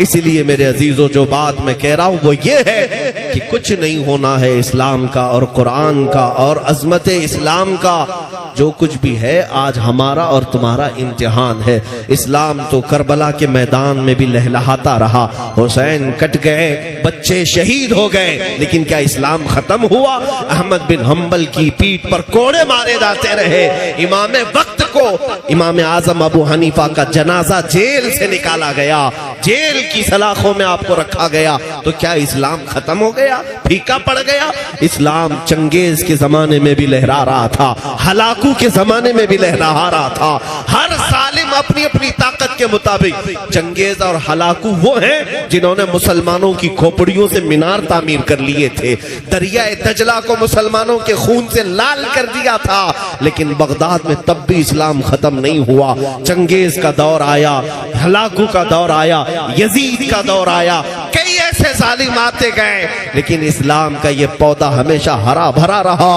इसलिए मेरे अजीजों जो बात मैं कह रहा हूं वो ये है कि कुछ नहीं होना है इस्लाम का और कुरान का और अजमत इस्लाम का। जो कुछ भी है आज हमारा और तुम्हारा इम्तिहान है। इस्लाम तो करबला के मैदान में भी लहलहाता रहा, हुसैन कट गए, बच्चे शहीद हो गए, लेकिन क्या इस्लाम खत्म हुआ? अहमद बिन हम्बल की पीठ पर कोड़े मारे जाते रहे। इमाम वक्त को, इमाम आजम अबू हनीफा का जनाजा जेल से निकाला गया, जेल की सलाखों में आपको रखा गया। तो क्या इस्लाम खत्म हो गया, फीका पड़ गया? इस्लाम चंगेज के जमाने में भी लहरा रहा था, हलाकू के जमाने में भी लहरा रहा था। हर सालिम अपनी अपनी ताकत के मुताबिक। चंगेज और हलाकू वो हैं जिन्होंने मुसलमानों की खोपड़ियों से मीनार तामीर कर लिए थे, दरियाए दजला को मुसलमानों के खून से लाल कर दिया था। लेकिन बगदाद में तब भी इस्लाम खत्म नहीं हुआ। चंगेज का दौर आया, हलाकू का दौर आया, यजीद का दौर आया, कई ऐसे जालिम आते गए, लेकिन इस्लाम का ये पौधा हमेशा हरा भरा रहा।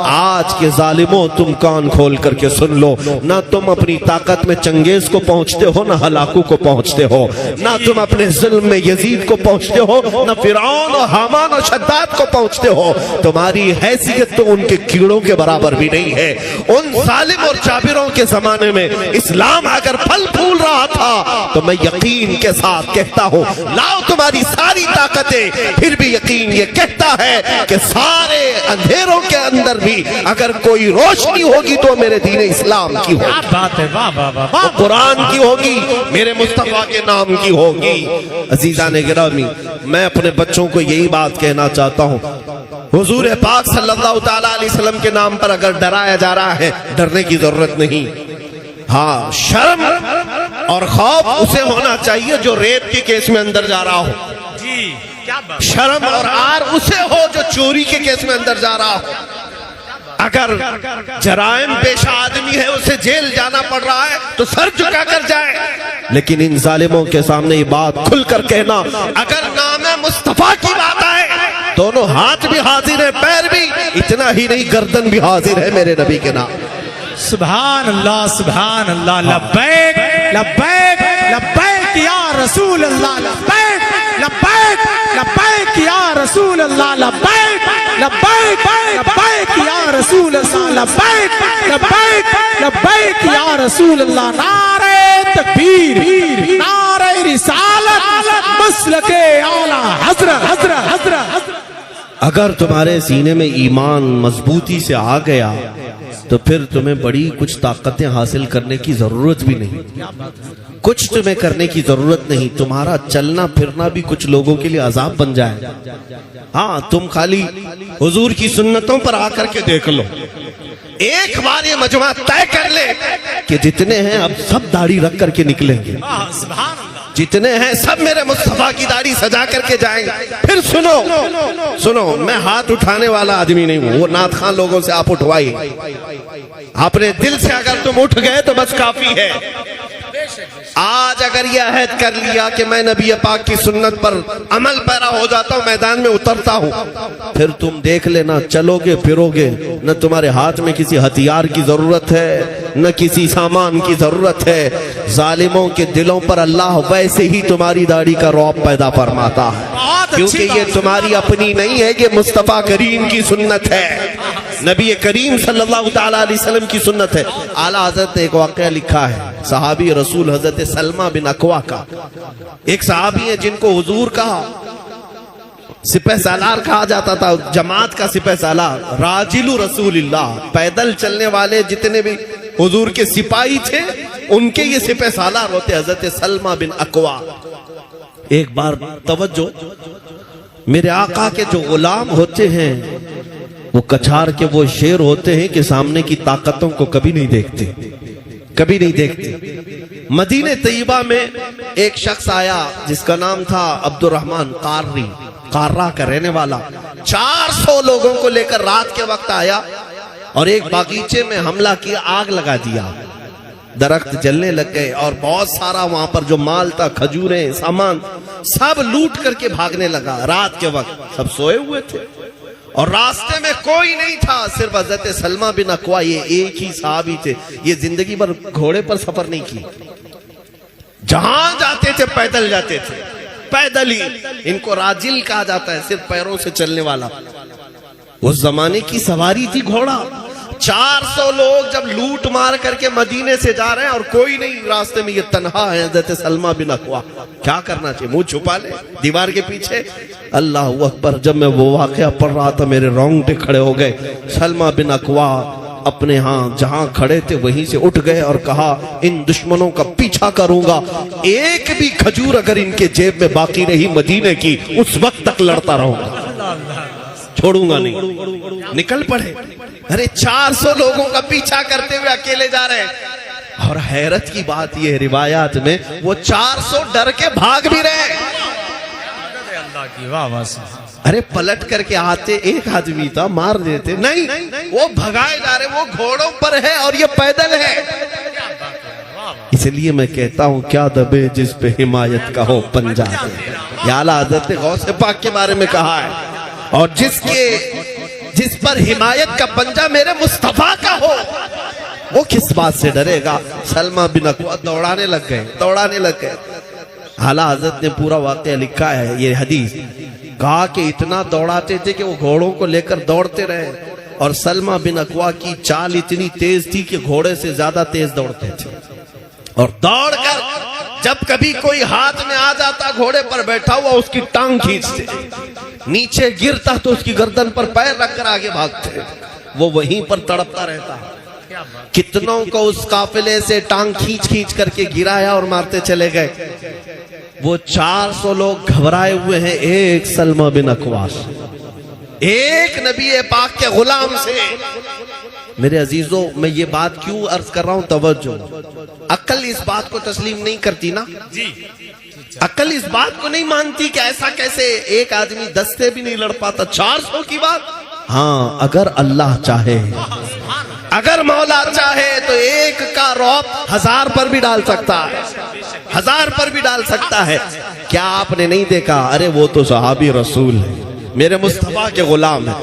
आज के जालिमों तुम कान खोल करके सुन लो, ना तुम अपनी ताकत में चंगेज को पहुंचते हो, ना हलाकू को पहुंचते हो, ना तुम अपने जुल्म में यजीद को पहुंचते हो, ना फिरौन और हामान और शद्दाद को पहुंचते हो। तुम्हारी हैसियत तो उनके कीड़ों के बराबर भी नहीं है। उन जालिम और जाबिरों के जमाने में इस्लाम अगर फल फूल रहा था तो मैं यकीन के साथ कहता हूं, लाओ तुम्हारी सारी ताकतें, फिर भी यकीन ये कहता है कि सारे अंधेरों के अंदर भी अगर कोई रोशनी होगी तो मेरे दीन इस्लाम की होगी। बात है, वाह वाह वाह वाह, कुरान की होगी, मेरे मुस्तफा के नाम की होगी। अजीजान गिरामी, मैं अपने बच्चों को यही बात कहना चाहता हूं, हुजूर पाक सल्लल्लाहु तआला अलैहि वसल्लम के नाम पर अगर डराया जा रहा है, डरने की जरूरत नहीं। हाँ, शर्म और खौफ उसे होना चाहिए जो रेप के केस में अंदर जा रहा हो। जी क्या बात। शर्म और आर उसे हो जो चोरी के केस में अंदर जा रहा हो। अगर जराइम पेशा आदमी है, उसे जेल जाना पड़ रहा है तो सर झुका कर जाए। लेकिन इन जालिमों के सामने ये बात खुलकर कहना, अगर नाम मुस्तफा की बात आए, दोनों हाथ भी हाजिर है, पैर भी, इतना ही नहीं गर्दन भी हाजिर है मेरे नबी के नाम। सुभान अल्लाह, सुभान अल्लाह। लब्बैक लब्बैक लब्बैक या रसूल अल्लाह, लब्बैक लब्बैक लब्बैक या रसूल अल्लाह, लब्बैक लब्बैक लब्बैक या रसूल अल्लाह, लब्बैक लब्बैक लब्बैक या रसूल अल्लाह। नारे तकबीर, नारे रिसालत, मसलके आला हज़रत हज़रत हज़रत। अगर तुम्हारे सीने में ईमान मजबूती से आ गया तो फिर तुम्हें बड़ी कुछ ताकतें हासिल करने की जरूरत भी नहीं, कुछ तुम्हें करने की जरूरत नहीं। तुम्हारा चलना फिरना भी कुछ लोगों के लिए अजाब बन जाए। हाँ, तुम खाली हुजूर की सुन्नतों पर आकर के देख लो, एक बार ये मजमा तय कर ले कि जितने हैं अब सब दाढ़ी रख करके निकलेंगे, जितने हैं सब मेरे मुस्तफा की दाढ़ी सजा करके जाएंगे। फिर सुनो सुनो, मैं हाथ उठाने वाला आदमी नहीं हूं, वो नाथ खान लोगों से आप उठवाइए। अपने दिल से अगर तुम उठ गए तो बस काफी है। आज अगर यह अहद कर लिया कि मैं नबी पाक की सुन्नत पर अमल पैरा हो जाता हूं, मैदान में उतरता हूं, फिर तुम देख लेना, चलोगे फिरोगे, न तुम्हारे हाथ में किसी हथियार की जरूरत है, न किसी सामान की जरूरत है। जालिमों के दिलों पर अल्लाह वैसे ही तुम्हारी दाढ़ी का रौब पैदा फरमाता है, क्योंकि ये तुम्हारी अपनी नहीं है, ये मुस्तफा करीम की सुन्नत है, नबी करीम सल्लल्लाहु तआला अलैहि वसल्लम की सुन्नत है। आला हजरत ने एक वाकया लिखा है, सहाबी रसूल हजरत सलमा बिन अकवा का। एक सहाबी है जिनको हुजूर का सिपह सालार कहा जाता था, जमात का सिपह सालार, राजिलु रसूलिल्लाह, पैदल चलने वाले जितने भी हुजूर के सिपाही थे उनके ये सिपह सालार होते हजरत सलमा बिन अकवा। एक बार तवज्जो, मेरे आका के जो गुलाम होते हैं वो कछार के वो शेर होते हैं कि सामने की ताकतों को कभी नहीं देखते, कभी नहीं देखते। मदीने तैयबा में एक शख्स आया जिसका नाम था अब्दुर्रहमान काररी, कार्रा का रहने वाला। 400 लोगों को लेकर रात के वक्त आया और एक बागीचे में हमला किया, आग लगा दिया, दरख्त जलने लग गए और बहुत सारा वहां पर जो माल था, खजूरें, सामान, सब लूट करके भागने लगा। रात के वक्त सब सोए हुए थे और रास्ते में कोई नहीं था, सिर्फ हजरत सलमा बिन अकवा, ये एक ही साहबी थे। ये जिंदगी भर घोड़े पर सफर नहीं की, जहां जाते थे पैदल जाते थे। पैदल ही। इनको राजिल कहा जाता है, सिर्फ पैरों से चलने वाला। उस जमाने की सवारी थी घोड़ा। 400 लोग जब लूट मार करके मदीने से जा रहे हैं और कोई नहीं रास्ते में, ये तन्हा है हज़रत सलमा बिन अकवा। क्या करना चाहिए? मुंह छुपा ले दीवार के पीछे। अल्लाह अकबर। जब मैं वो वाकया पढ़ रहा था मेरे रोंगटे खड़े हो गए। सलमा बिन अकवा अपने यहाँ जहां खड़े थे वहीं से उठ गए और कहा, इन दुश्मनों का पीछा करूंगा, एक भी खजूर अगर इनके जेब में बाकी रही मदीने की, उस वक्त तक लड़ता रहूंगा, छोड़ूंगा नहीं। निकल पड़े। अरे 400 लोगों का पीछा करते हुए अकेले जा रहे हैं। और हैरत की बात यह है, रिवायात में वो 400 डर के भाग भी रहे। अल्लाह की वाह। अरे पलट करके आते एक आदमी था, मार देते, नहीं वो भगाए जा रहे। वो घोड़ों पर है और ये पैदल है। इसलिए मैं कहता हूँ, क्या दबे जिस पे हिमायत का हो पंजा। या आला हज़रत ने गौसे पाक के बारे में कहा है, और जिस पर हिमायत का पंजा मेरे मुस्तफा का हो, वो किस बात से डरेगा। सलमा बिन अकवा दौड़ाने लग गए। आला हज़रत ने पूरा वाक़या लिखा है, ये हदीस। कहा कि इतना दौड़ाते थे कि वो घोड़ों को लेकर दौड़ते रहे, और सलमा बिन अकवा की चाल इतनी तेज थी कि घोड़े से ज्यादा तेज दौड़ते थे। और दौड़कर जब कभी कोई हाथ में आ जाता घोड़े पर बैठा हुआ, उसकी टांग खींचते, नीचे गिरता तो उसकी गर्दन पर पैर रखकर आगे भागते। वो वहीं पर तड़पता रहता। कितनों को उस काफिले से टांग खींच करके गिराया और मारते चले गए। वो 400 लोग घबराए हुए हैं एक सलमा बिन अकवा, एक नबी पाक के गुलाम से। मेरे अजीजों, मैं ये बात क्यों अर्ज कर रहा हूं, तवज्जो। अक्ल इस बात को तस्लीम नहीं करती ना जी। अक्ल इस बात को नहीं मानती कि ऐसा कैसे एक आदमी 10 से भी नहीं लड़ पाता, 400 की बात। हाँ, अगर अल्लाह चाहे, अगर मौला चाहे तो एक का रौब 1000 पर भी डाल सकता है, 1000 पर भी डाल सकता है। क्या आपने नहीं देखा? अरे वो तो सहाबी रसूल है, मेरे मुस्तफा के गुलाम है।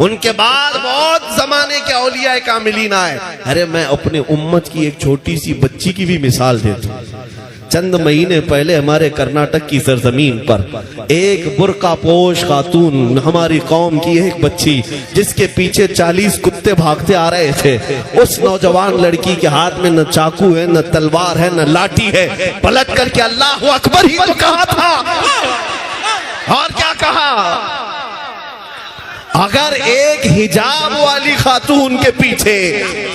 उनके बाद बहुत जमाने के औलिया कामिलीन आए। अरे मैं अपने उम्मत की एक छोटी सी बच्ची की भी मिसाल देता हूँ। चंद महीने पहले हमारे कर्नाटक की सरजमीन पर एक बुर्का पोश खातून, हमारी कौम की एक बच्ची, जिसके पीछे 40 कुत्ते भागते आ रहे थे, उस नौजवान लड़की के हाथ में न चाकू है, न तलवार है, न लाठी है। पलट करके अल्लाह अकबर ही तो कहा था। और क्या कहा? अगर एक हिजाब वाली खातून के पीछे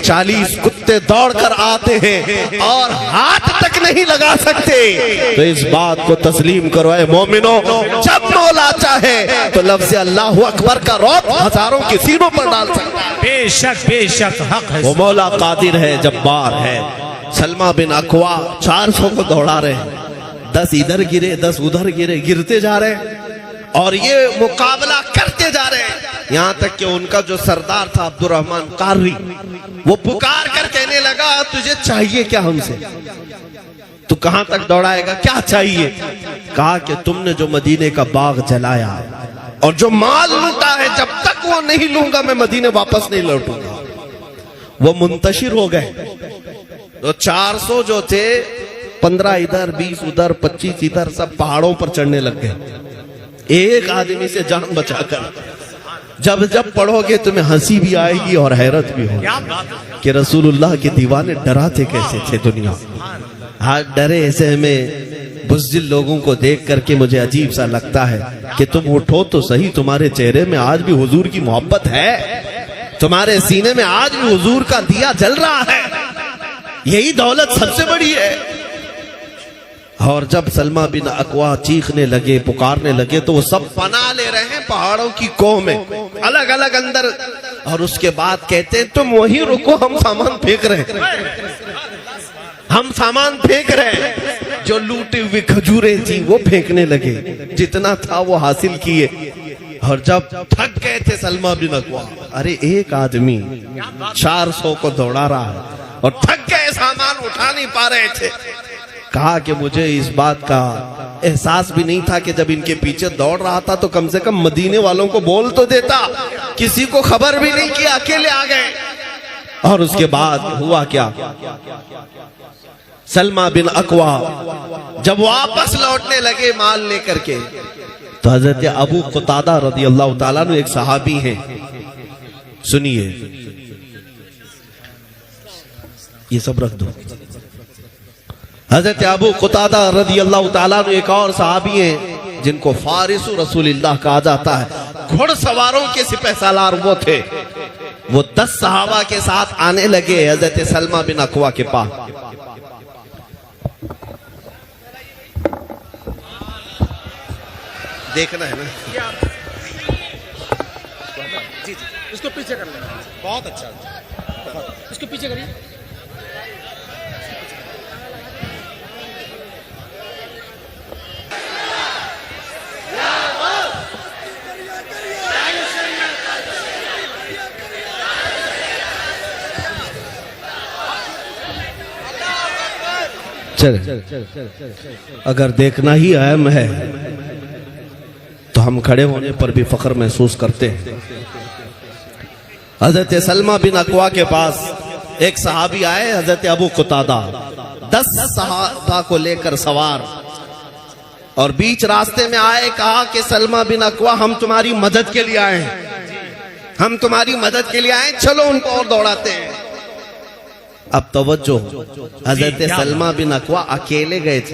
40 कुत्ते दौड़कर आते हैं और हाथ तक नहीं लगा सकते, तो इस बात को तस्लीम करो ऐ मोमिनो, जब मौला चाहे तो लफ्ज़ अल्लाह अकबर का रौब हजारों के सीनों पर डाल सकता है। बेशक हक है। वो मौला कादिर है, जब्बार है। सलमा बिन अकवा 400 को दौड़ा रहे, 10 इधर गिरे, 10 उधर गिरे, गिरते जा रहे और ये मुकाबला करते जा रहे हैं। यहाँ तक कि उनका जो सरदार था अब्दुर्रहमान कारी, वो पुकार कर कहने लगा, तुझे चाहिए क्या हमसे? तू कहां तक दौड़ाएगा? क्या चाहिए? कहा कि तुमने जो मदीने का बाग जलाया और जो माल लूटा है, जब तक वो नहीं लूंगा मैं मदीने वापस नहीं लौटूंगा। वो मुंतशिर हो गए। तो 400 जो थे, 15 इधर, 20 उधर, 25 इधर, सब पहाड़ों पर चढ़ने लग गए एक आदमी से जान बचाकर। जब पढ़ोगे तुम्हें हंसी भी आएगी और हैरत भी होगी कि रसूलुल्लाह के दीवाने डराते कैसे थे दुनिया। आज डरे ऐसे में बुज़दिल लोगों को देख करके मुझे अजीब सा लगता है कि तुम उठो तो सही, तुम्हारे चेहरे में आज भी हुजूर की मोहब्बत है, तुम्हारे सीने में आज भी हुजूर का दिया जल रहा है। यही दौलत सबसे बड़ी है। और जब सलमा बिन अकवा चीखने लगे, पुकारने लगे, तो वो सब पनाह ले रहे हैं पहाड़ों की कोह में, अलग अलग अंदर। और उसके बाद कहते हैं, तुम वहीं रुको, हम सामान फेंक रहे हैं, हम सामान फेंक रहे हैं। जो लूटी हुई खजूरें थी वो फेंकने लगे, जितना था वो हासिल किए। और जब थक गए थे सलमा बिन अकवा, अरे एक आदमी 400 को दौड़ा रहा है और थक गए, सामान उठा नहीं पा रहे थे। कहा कि मुझे इस बात का एहसास भी नहीं था कि जब इनके पीछे दौड़ रहा था तो कम से कम मदीने वालों को बोल तो देता। किसी को खबर भी नहीं किया, अकेले आ गए। और उसके बाद हुआ क्या? सलमा बिन अकवा जब वापस लौटने लगे माल लेकर के, तो हजरत अबू कुतादा रदी अल्लाह ताला अन्हु एक सहाबी हैं, सुनिए, ये सब रख दो। हजरत अबू कुतादा रदी अल्लाह ताला अन्हु एक और सहाबी हैं जिनको फारिसु रसूलिल्लाह कहा जाता है। घुड़सवारों के सिपहसालार वो थे। वो 10 सहाबा के साथ आने लगे हजरत सलमा बिन अकवा के पास। देखना है ना, जी जी, इसको पीछे कर लेना, बहुत अच्छा, इसको पीछे करिए। चल, अगर देखना ही अहम है तो हम खड़े होने पर भी फख्र महसूस करते हैं। हजरत सलमा बिन अकवा के पास एक सहाबी आए, हजरत अबू कुतादा 10 सहाबा को लेकर सवार, और बीच रास्ते में आए, कहा कि सलमा बिन अकवा हम तुम्हारी मदद के लिए आए हैं, हम तुम्हारी मदद के लिए आए, चलो उनको और दौड़ाते हैं। अब तवज्जो, हजरत सलमा बिन अकवा अकेले गए थे,